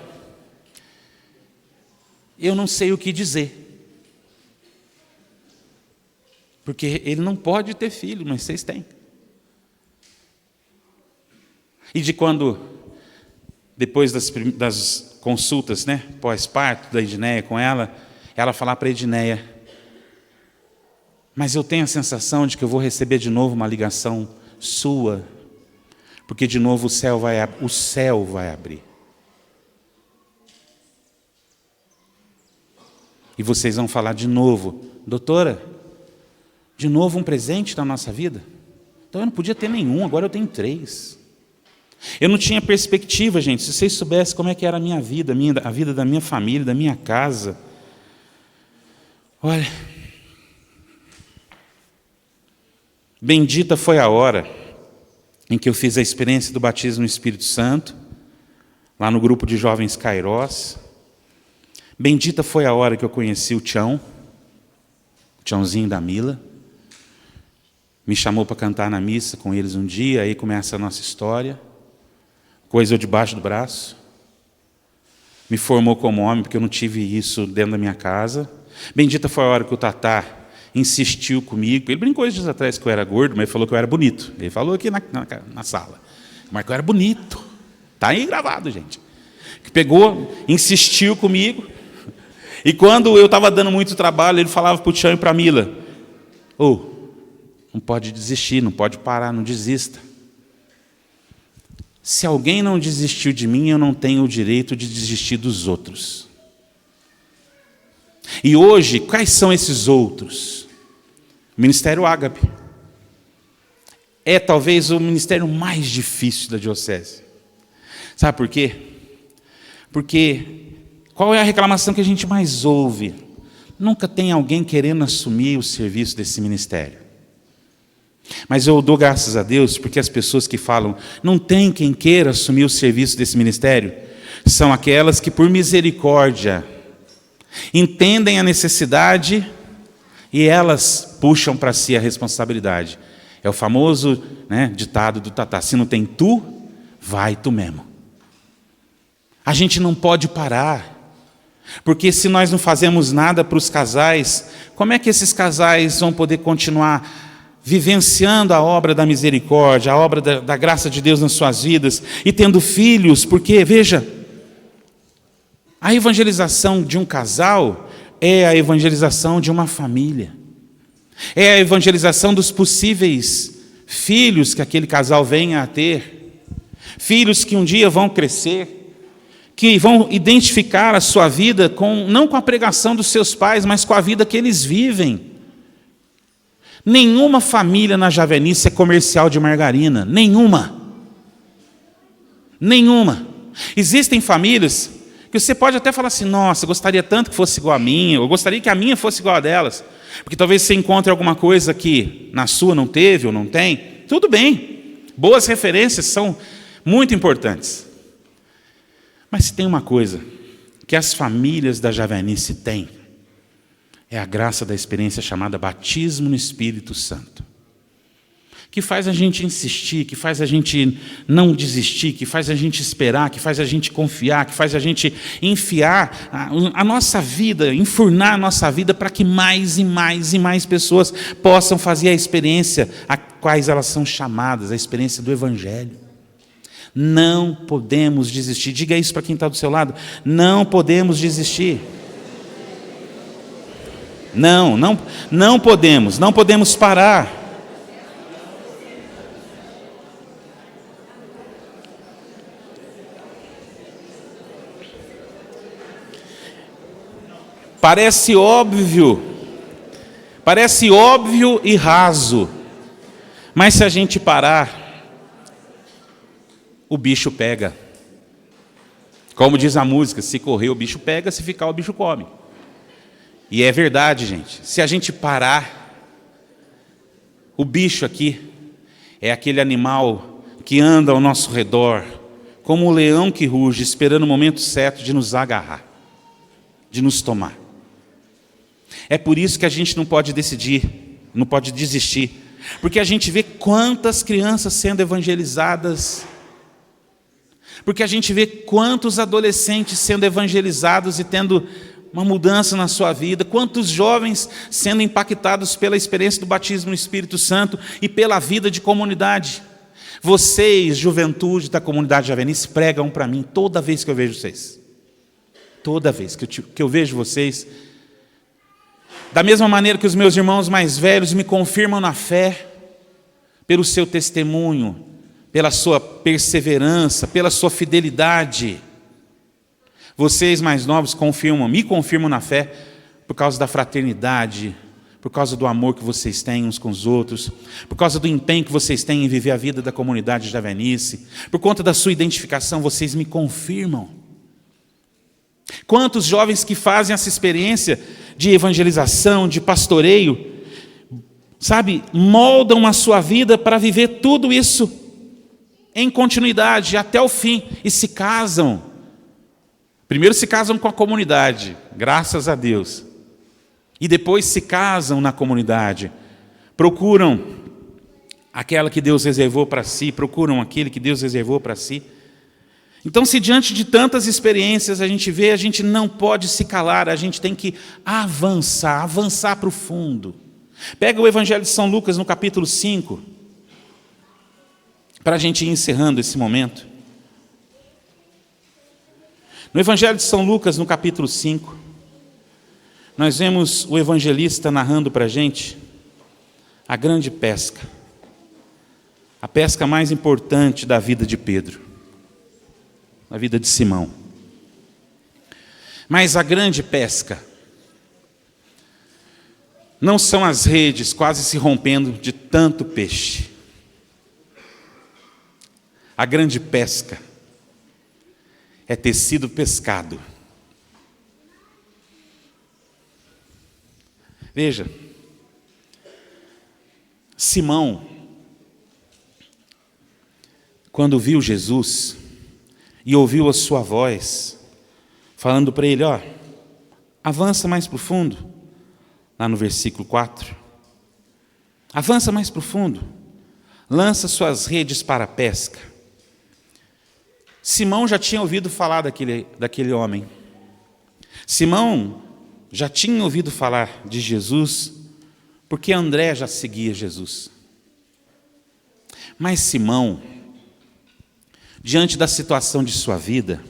eu não sei o que dizer. Porque ele não pode ter filho, mas vocês têm. E de quando, depois das consultas, né, pós-parto da Edneia com ela falar para a Edneia, mas eu tenho a sensação de que eu vou receber de novo uma ligação sua, porque de novo o céu vai abrir. E vocês vão falar de novo, doutora, de novo um presente na nossa vida? Então eu não podia ter nenhum, agora eu tenho 3. Eu não tinha perspectiva, gente. Se vocês soubessem como é que era a minha vida, a vida da minha família, da minha casa. Olha, bendita foi a hora em que eu fiz a experiência do batismo no Espírito Santo, lá no grupo de jovens Kairos. Bendita foi a hora que eu conheci o Tiãozinho da Mila. Me chamou para cantar na missa com eles um dia, aí começa a nossa história. Coisa eu debaixo do braço. Me formou como homem, porque eu não tive isso dentro da minha casa. Bendita foi a hora que o Tatá insistiu comigo. Ele brincou esses dias atrás que eu era gordo, mas ele falou que eu era bonito. Ele falou aqui na sala. Mas que eu era bonito. Está aí gravado, gente. Que pegou, insistiu comigo. E quando eu estava dando muito trabalho, ele falava para o Tião e para a Mila, não pode desistir, não pode parar, não desista. Se alguém não desistiu de mim, eu não tenho o direito de desistir dos outros. E hoje, quais são esses outros? O Ministério Ágape. é talvez o ministério mais difícil da diocese. Sabe por quê? Porque qual é a reclamação que a gente mais ouve? Nunca tem alguém querendo assumir o serviço desse ministério. Mas eu dou graças a Deus porque as pessoas que falam não tem quem queira assumir o serviço desse ministério são aquelas que por misericórdia entendem a necessidade e elas puxam para si a responsabilidade. É o famoso, ditado do Tatá: se não tem tu, vai tu mesmo. A gente não pode parar, porque se nós não fazemos nada para os casais, como é que esses casais vão poder continuar vivenciando a obra da misericórdia, a obra da graça de Deus nas suas vidas e tendo filhos? Porque, veja, a evangelização de um casal é a evangelização de uma família. É a evangelização dos possíveis filhos que aquele casal venha a ter. Filhos que um dia vão crescer, que vão identificar a sua vida não com a pregação dos seus pais, mas com a vida que eles vivem. Nenhuma família na Javenice é comercial de margarina. Nenhuma. Nenhuma. Existem famílias que você pode até falar assim: nossa, eu gostaria tanto que fosse igual a minha, eu gostaria que a minha fosse igual a delas. Porque talvez você encontre alguma coisa que na sua não teve ou não tem. Tudo bem. Boas referências são muito importantes. Mas se tem uma coisa que as famílias da Javenice têm, é a graça da experiência chamada batismo no Espírito Santo. Que faz a gente insistir, que faz a gente não desistir, que faz a gente esperar, que faz a gente confiar, que faz a gente enfiar a nossa vida, enfurnar a nossa vida para que mais e mais e mais pessoas possam fazer a experiência a quais elas são chamadas, a experiência do Evangelho. Não podemos desistir. Diga isso para quem está do seu lado. Não podemos desistir. Não podemos parar. Parece óbvio e raso, mas se a gente parar, o bicho pega. Como diz a música: se correr o bicho pega, se ficar o bicho come. E é verdade, gente. Se a gente parar, o bicho aqui é aquele animal que anda ao nosso redor, como o leão que ruge, esperando o momento certo de nos agarrar, de nos tomar. É por isso que a gente não pode desistir, porque a gente vê quantas crianças sendo evangelizadas, porque a gente vê quantos adolescentes sendo evangelizados e tendo uma mudança na sua vida, quantos jovens sendo impactados pela experiência do batismo no Espírito Santo e pela vida de comunidade. Vocês, juventude da comunidade Javenice, pregam para mim toda vez que eu vejo vocês. Toda vez que eu vejo vocês, da mesma maneira que os meus irmãos mais velhos me confirmam na fé, pelo seu testemunho, pela sua perseverança, pela sua fidelidade. Vocês mais novos me confirmam na fé por causa da fraternidade, por causa do amor que vocês têm uns com os outros, por causa do empenho que vocês têm em viver a vida da comunidade Javenice, por conta da sua identificação, vocês me confirmam. Quantos jovens que fazem essa experiência de evangelização, de pastoreio, moldam a sua vida para viver tudo isso em continuidade, até o fim, e se casam. Primeiro se casam com a comunidade, graças a Deus, e depois se casam na comunidade, procuram aquela que Deus reservou para si, procuram aquele que Deus reservou para si. Então, se diante de tantas experiências a gente não pode se calar, a gente tem que avançar para o fundo. Pega o Evangelho de São Lucas no capítulo 5, para a gente ir encerrando esse momento. No Evangelho de São Lucas, no capítulo 5, nós vemos o evangelista narrando para a gente a grande pesca, a pesca mais importante da vida de Pedro, da vida de Simão. Mas a grande pesca não são as redes quase se rompendo de tanto peixe. A grande pesca é ter sido pescado. Veja, Simão, quando viu Jesus e ouviu a sua voz, falando para ele, avança mais para o fundo, lá no versículo 4, avança mais para o fundo, lança suas redes para a pesca. Simão já tinha ouvido falar daquele homem. Simão já tinha ouvido falar de Jesus, porque André já seguia Jesus. Mas Simão, diante da situação de sua vida,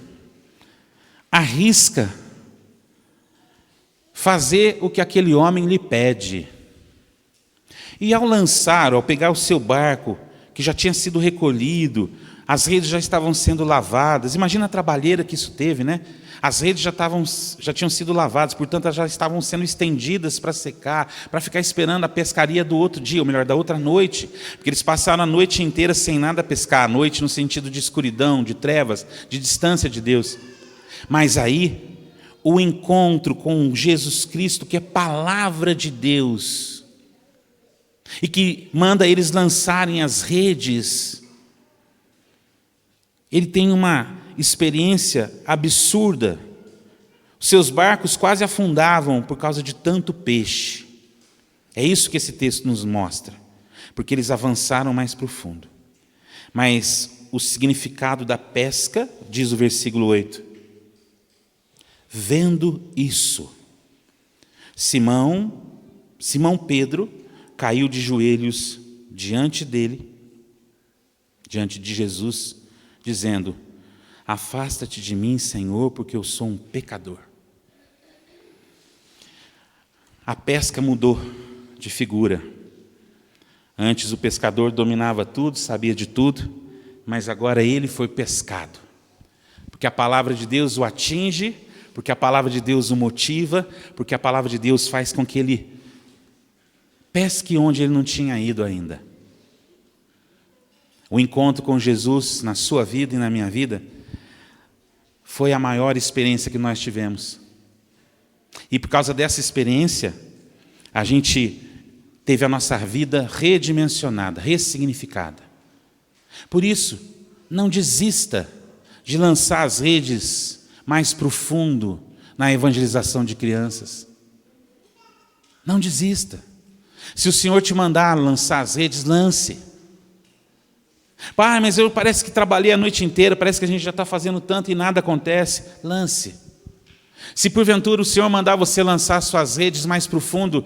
arrisca fazer o que aquele homem lhe pede. E ao pegar o seu barco, que já tinha sido recolhido, as redes já estavam sendo lavadas. Imagina a trabalheira que isso teve, né? As redes já tinham sido lavadas, portanto, elas já estavam sendo estendidas para secar, para ficar esperando a pescaria do outro dia, ou melhor, da outra noite. Porque eles passaram a noite inteira sem nada pescar, a noite no sentido de escuridão, de trevas, de distância de Deus. Mas aí, o encontro com Jesus Cristo, que é palavra de Deus, e que manda eles lançarem as redes, ele tem uma experiência absurda. Os seus barcos quase afundavam por causa de tanto peixe. É isso que esse texto nos mostra, porque eles avançaram mais profundo. Mas o significado da pesca, diz o versículo 8, vendo isso, Simão Pedro caiu de joelhos diante dele, diante de Jesus, dizendo, afasta-te de mim, Senhor, porque eu sou um pecador. A pesca mudou de figura. Antes o pescador dominava tudo, sabia de tudo, mas agora ele foi pescado. Porque a palavra de Deus o atinge, porque a palavra de Deus o motiva, porque a palavra de Deus faz com que ele pesque onde ele não tinha ido ainda. O encontro com Jesus na sua vida e na minha vida foi a maior experiência que nós tivemos. E por causa dessa experiência, a gente teve a nossa vida redimensionada, ressignificada. Por isso, não desista de lançar as redes mais profundo na evangelização de crianças. Não desista. Se o Senhor te mandar lançar as redes, lance. Pai, mas parece que trabalhei a noite inteira, parece que a gente já está fazendo tanto e nada acontece. Lance. Se porventura o Senhor mandar você lançar suas redes mais profundo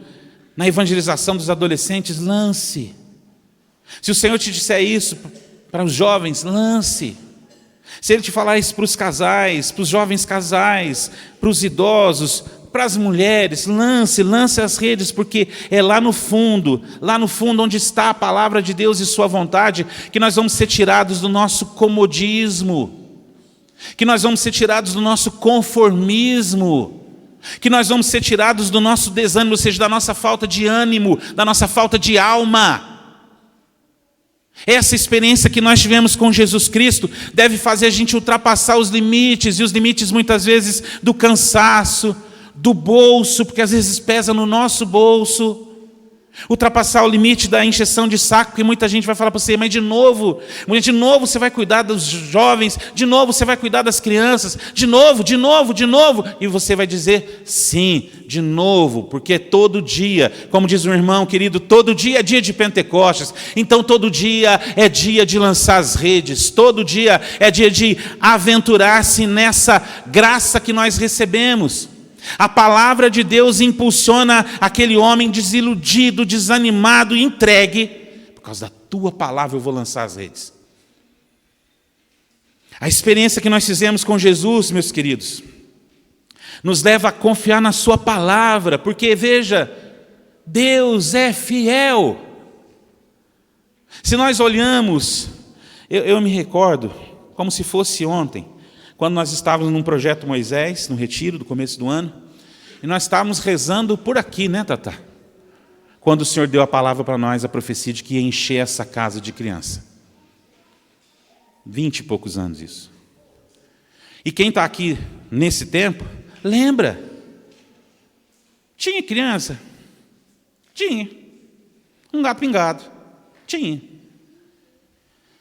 na evangelização dos adolescentes, lance. Se o Senhor te disser isso para os jovens, lance. Se Ele te falar isso para os casais, para os jovens casais, para os idosos, para as mulheres, lance as redes, porque é lá no fundo onde está a palavra de Deus e sua vontade, que nós vamos ser tirados do nosso comodismo, que nós vamos ser tirados do nosso conformismo, que nós vamos ser tirados do nosso desânimo, ou seja, da nossa falta de ânimo, da nossa falta de alma. Essa experiência que nós tivemos com Jesus Cristo deve fazer a gente ultrapassar os limites, e os limites muitas vezes do cansaço, do bolso, porque às vezes pesa no nosso bolso, ultrapassar o limite da encheção de saco, porque muita gente vai falar para você, mas de novo você vai cuidar dos jovens, de novo você vai cuidar das crianças, de novo, e você vai dizer, sim, de novo, porque todo dia, como diz um irmão querido, todo dia é dia de Pentecostes, então todo dia é dia de lançar as redes, todo dia é dia de aventurar-se nessa graça que nós recebemos. A palavra de Deus impulsiona aquele homem desiludido, desanimado, entregue. Por causa da tua palavra eu vou lançar as redes. A experiência que nós fizemos com Jesus, meus queridos, nos leva a confiar na sua palavra, porque veja, Deus é fiel. Se nós olhamos, eu me recordo, como se fosse ontem, quando nós estávamos num projeto Moisés, no retiro do começo do ano, e nós estávamos rezando por aqui, né, Tata? Quando o Senhor deu a palavra para nós, a profecia de que ia encher essa casa de criança. 20 e poucos anos isso. E quem está aqui nesse tempo, lembra. Tinha criança? Tinha. Um gato pingado? Tinha.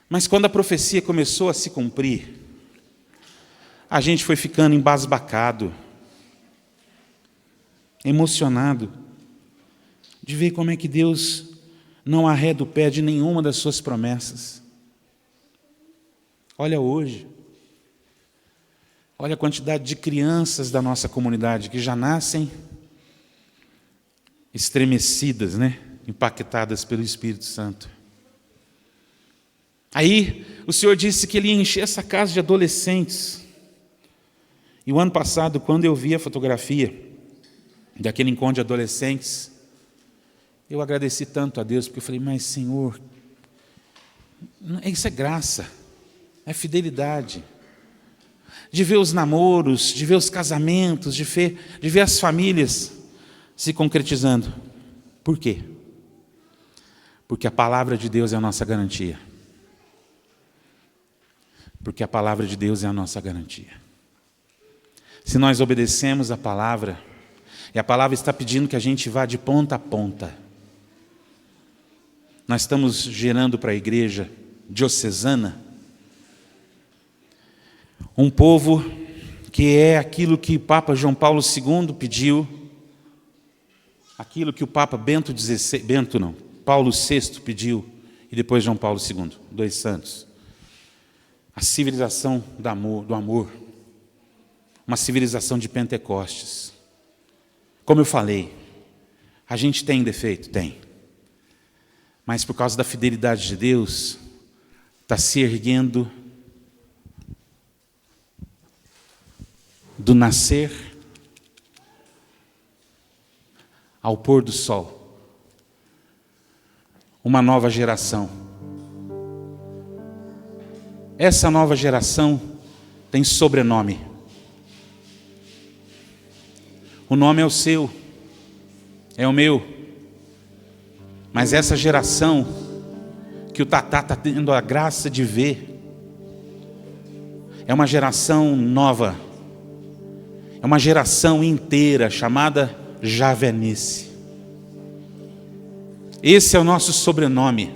Mas quando a profecia começou a se cumprir, a gente foi ficando embasbacado, emocionado, de ver como é que Deus não arreda o pé de nenhuma das suas promessas. Olha hoje, olha a quantidade de crianças da nossa comunidade que já nascem estremecidas, impactadas pelo Espírito Santo. Aí o Senhor disse que Ele ia encher essa casa de adolescentes. E o ano passado, quando eu vi a fotografia daquele encontro de adolescentes, eu agradeci tanto a Deus, porque eu falei, mas Senhor, isso é graça, é fidelidade. De ver os namoros, de ver os casamentos, de ver as famílias se concretizando. Por quê? Porque a palavra de Deus é a nossa garantia. Porque a palavra de Deus é a nossa garantia. Se nós obedecemos a palavra, e a palavra está pedindo que a gente vá de ponta a ponta, nós estamos gerando para a igreja diocesana um povo que é aquilo que o Papa João Paulo II pediu, aquilo que o Papa Paulo VI pediu, e depois João Paulo II, 2 santos. A civilização do amor, uma civilização de Pentecostes. Como eu falei, a gente tem defeito? Tem. Mas por causa da fidelidade de Deus, está se erguendo do nascer ao pôr do sol uma nova geração. Essa nova geração tem sobrenome. O nome é o seu, é o meu. Mas essa geração que o Tatá está tendo a graça de ver, é uma geração nova, é uma geração inteira chamada Javenice. Esse é o nosso sobrenome.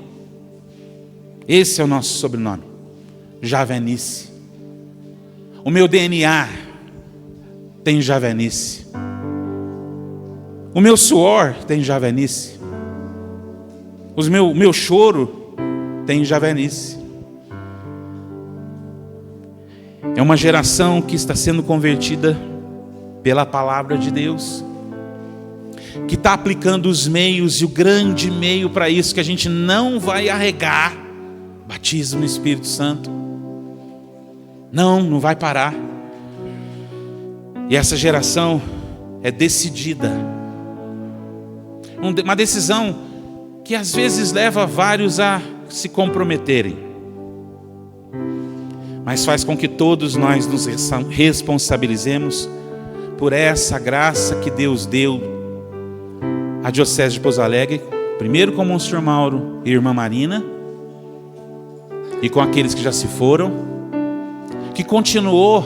Esse é o nosso sobrenome, Javenice. O meu DNA tem Javenice. O meu suor tem Javenice. O meu choro tem Javenice. É uma geração que está sendo convertida pela palavra de Deus, que está aplicando os meios, e o grande meio para isso, que a gente não vai arregar, batismo no Espírito Santo. Não vai parar. E essa geração é decidida. Uma decisão que às vezes leva vários a se comprometerem, mas faz com que todos nós nos responsabilizemos por essa graça que Deus deu à Diocese de Pouso Alegre, primeiro com o Monsenhor Mauro e Irmã Marina, e com aqueles que já se foram, que continuou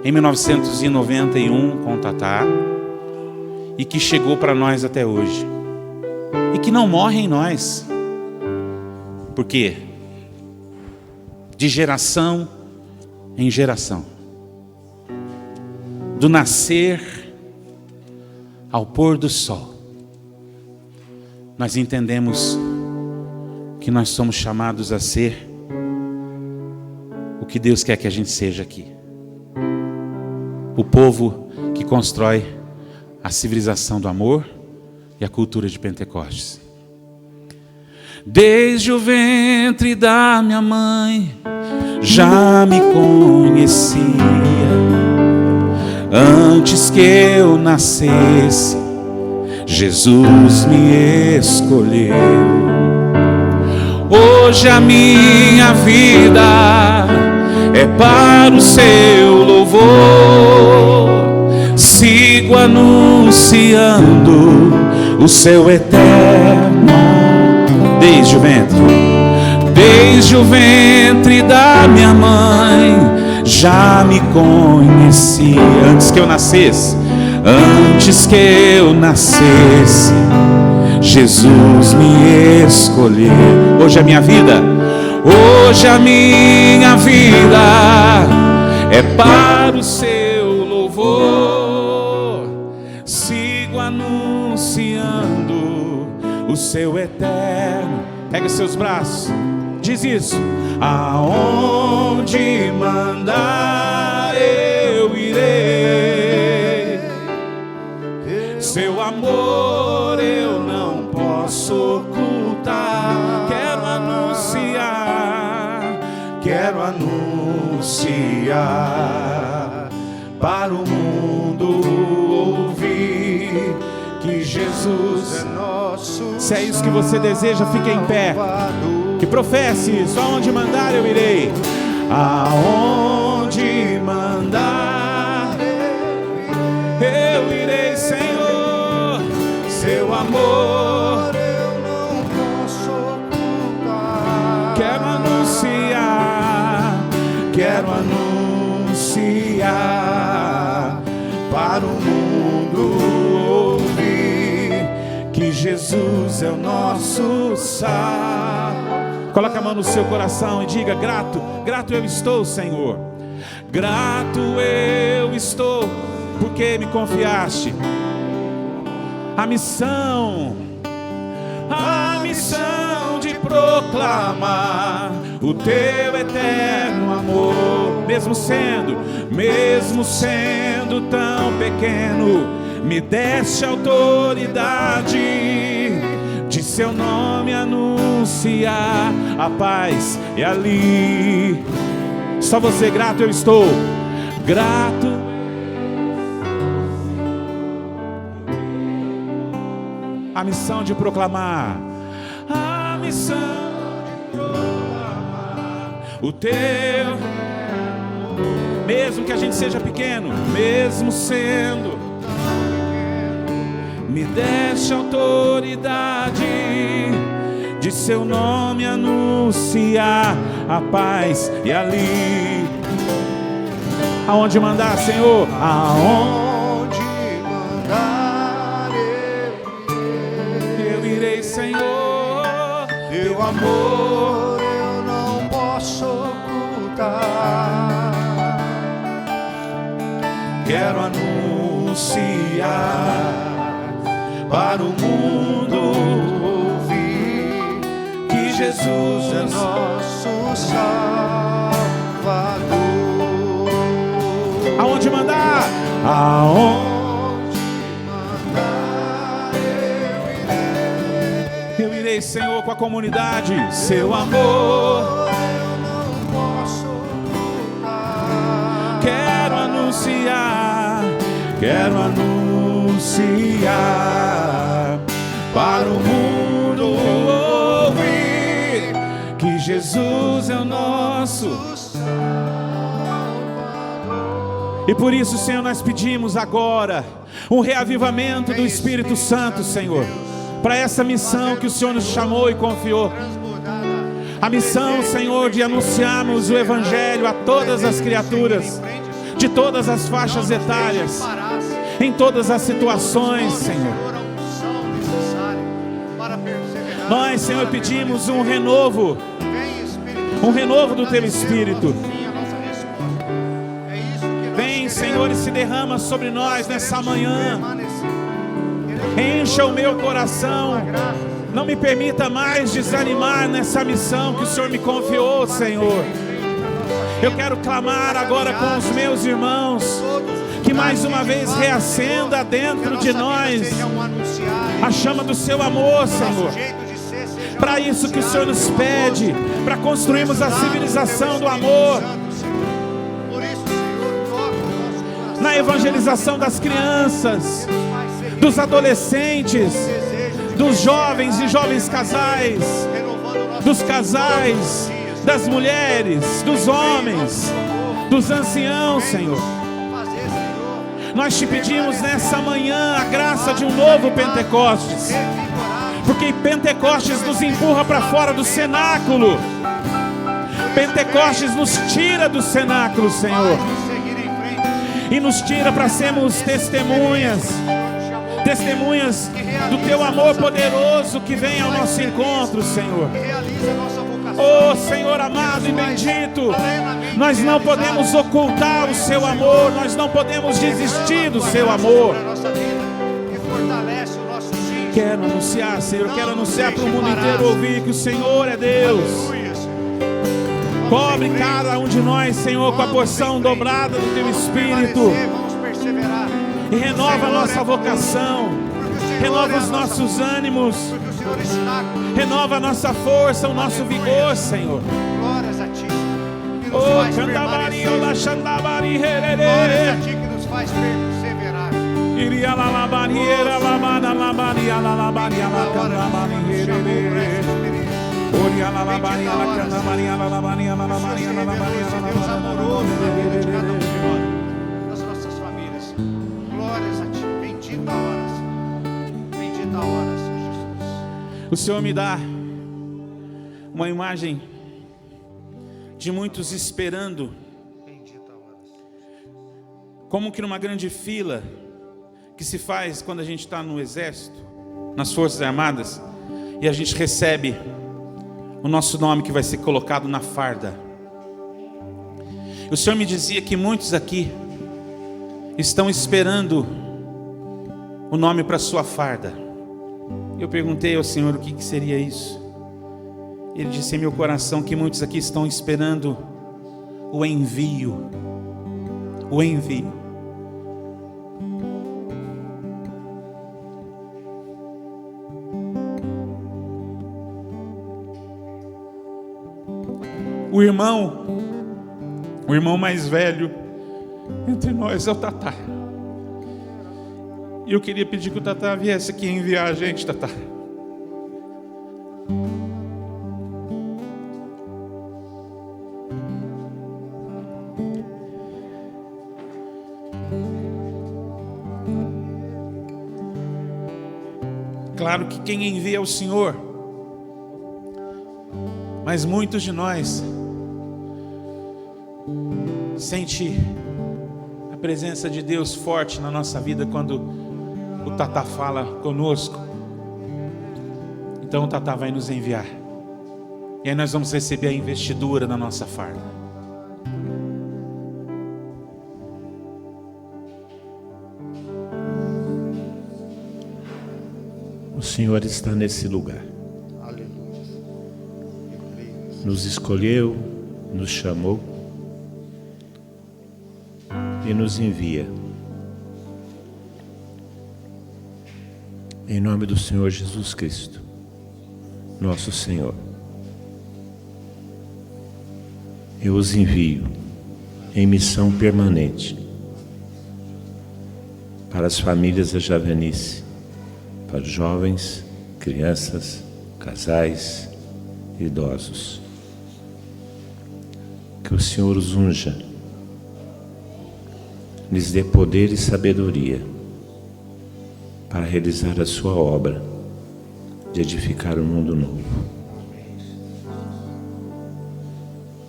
em 1991 com o Tatá, e que chegou para nós até hoje, e que não morre em nós. Por quê? De geração em geração, do nascer ao pôr do sol, nós entendemos que nós somos chamados a ser o que Deus quer que a gente seja aqui. O povo que constrói a civilização do amor e a cultura de Pentecostes. Desde o ventre da minha mãe já me conhecia. Antes que eu nascesse, Jesus me escolheu. Hoje a minha vida é para o seu louvor. Sigo anunciando o seu eterno. Desde o ventre desde o ventre da minha mãe já me conhecia. Antes que eu nascesse, Jesus me escolheu. Hoje a minha vida é para o seu louvor. Sigo anunciando o seu eterno. Pega seus braços, diz isso. Aonde mandar eu irei, seu amor eu não posso ocultar. Quero anunciar para o mundo ouvir que Jesus é nosso. Se é isso que você deseja, fique em pé e professe isso. Aonde mandar eu irei. Aonde mandar eu irei, Senhor. Seu amor eu não posso ocultar. Quero anunciar para o mundo ouvir que Jesus é o nosso sal. Coloque a mão no seu coração e diga: grato, grato eu estou, Senhor. Grato eu estou, porque me confiaste a missão de proclamar o teu eterno amor. Mesmo sendo tão pequeno, me deste autoridade de seu nome anunciar a paz. E ali, só você, grato eu estou, grato. A missão de proclamar, o teu, mesmo que a gente seja pequeno, mesmo sendo, me deste autoridade de seu nome anunciar a paz. E ali, aonde mandar, Senhor, aonde mandar eu irei, Senhor. Teu amor eu não posso ocultar. Quero anunciar para o mundo ouvir que Jesus é nosso Salvador. Aonde mandar? Aonde mandar eu irei, Senhor, com a comunidade. Seu amor eu não posso ocultar. Quero anunciar para o mundo ouvir que Jesus é o nosso Salvador. E por isso, Senhor, nós pedimos agora um reavivamento do Espírito Santo, Senhor, para essa missão que o Senhor nos chamou e confiou. A missão, Senhor, de anunciarmos o Evangelho a todas as criaturas, de todas as faixas etárias, em todas as situações, Senhor. Nós, Senhor, pedimos um renovo do Teu Espírito. Vem, Senhor, e se derrama sobre nós nessa manhã. Encha o meu coração. Não me permita mais desanimar nessa missão que o Senhor me confiou, Senhor. Eu quero clamar agora com os meus irmãos, que mais uma vez reacenda dentro de nós a chama do Seu amor, Senhor. Para isso que o Senhor nos pede, para construirmos a civilização do amor, na evangelização das crianças, dos adolescentes, dos jovens e jovens casais, dos casais, das mulheres, dos homens, dos anciãos, Senhor. Nós te pedimos nessa manhã a graça de um novo Pentecostes, Porque Pentecostes nos empurra para fora do cenáculo. Pentecostes nos tira do cenáculo, Senhor, e nos tira para sermos testemunhas do Teu amor poderoso que vem ao nosso encontro, Senhor. Oh, Senhor amado e bendito, nós não podemos ocultar o Seu amor, nós não podemos desistir do Seu amor. Quero anunciar, Senhor, quero anunciar para o mundo inteiro ouvir que o Senhor é Deus. Cobre cada um de nós, Senhor, com a porção dobrada do Teu Espírito. E renova a nossa vocação, renova os nossos ânimos, renova a nossa força, o nosso vigor, Senhor. Glórias a Ti. Oh, Candabari, Ola Xandabari, Herere. Glórias a Ti que nos faz perseverar. Iria la labariera, labana, labaria, la labaria, la candabari, Herere. Oria la labaria, la candabaria, la labaria, la labaria, la labaria, la Deus amoroso na vida de cada um labaria. de nós, das nossas famílias. Glórias a Ti. Bendita a hora, Senhor. Bendita a hora, Senhor Jesus. O Senhor me dá uma imagem de muitos esperando, Bendita a hora, Senhor. como que numa grande fila que se faz quando a gente está no exército, nas Forças Armadas, e a gente recebe o nosso nome que vai ser colocado na farda. O Senhor me dizia que muitos aqui estão esperando o nome para a sua farda. Eu perguntei ao Senhor o que seria isso. Ele disse em meu coração que muitos aqui estão esperando o envio. O envio. O irmão mais velho entre nós é o Tatá. E eu queria pedir que o Tatá viesse aqui enviar a gente, Tatá. Claro que quem envia é o Senhor, mas muitos de nós sente a presença de Deus forte na nossa vida quando o Tatá fala conosco. Então o Tatá vai nos enviar, e aí nós vamos receber a investidura na nossa farda. O Senhor está nesse lugar. Aleluia. Nos escolheu, nos chamou e nos envia. Em nome do Senhor Jesus Cristo, nosso Senhor, eu os envio em missão permanente para as famílias da Javenice, para jovens, crianças, casais, idosos. Que o Senhor os unja, lhes dê poder e sabedoria para realizar a sua obra de edificar um mundo novo.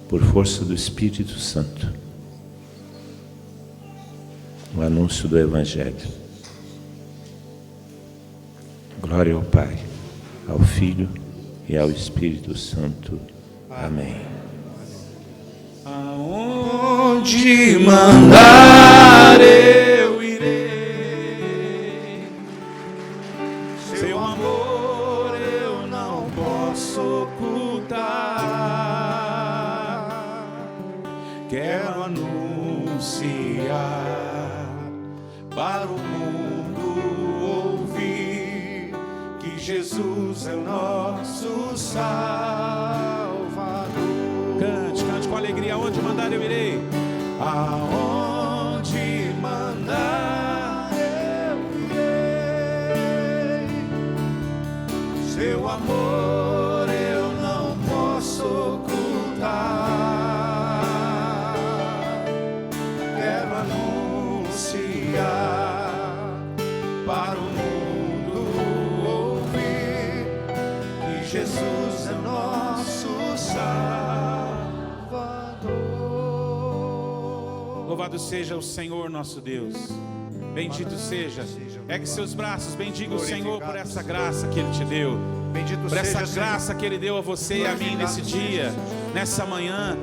Por força do Espírito Santo, o anúncio do Evangelho. Glória ao Pai, ao Filho e ao Espírito Santo. Amém. Aonde mandar eu irei, seu amor eu não posso ocultar. Quero anunciar para o mundo ouvir que Jesus é o nosso Salvador. Cante, cante com alegria. Aonde mandar eu irei. Aonde mandar eu irei. Seu amor eu não posso ocultar. Quero anunciar para o mundo ouvir Louvado seja o Senhor nosso Deus. Bendito seja. Ergue seus braços, bendiga o Senhor por essa graça que Ele te deu. Bendito Por essa seja, graça Senhor, que Ele deu a você e a mim nesse dia, nessa manhã.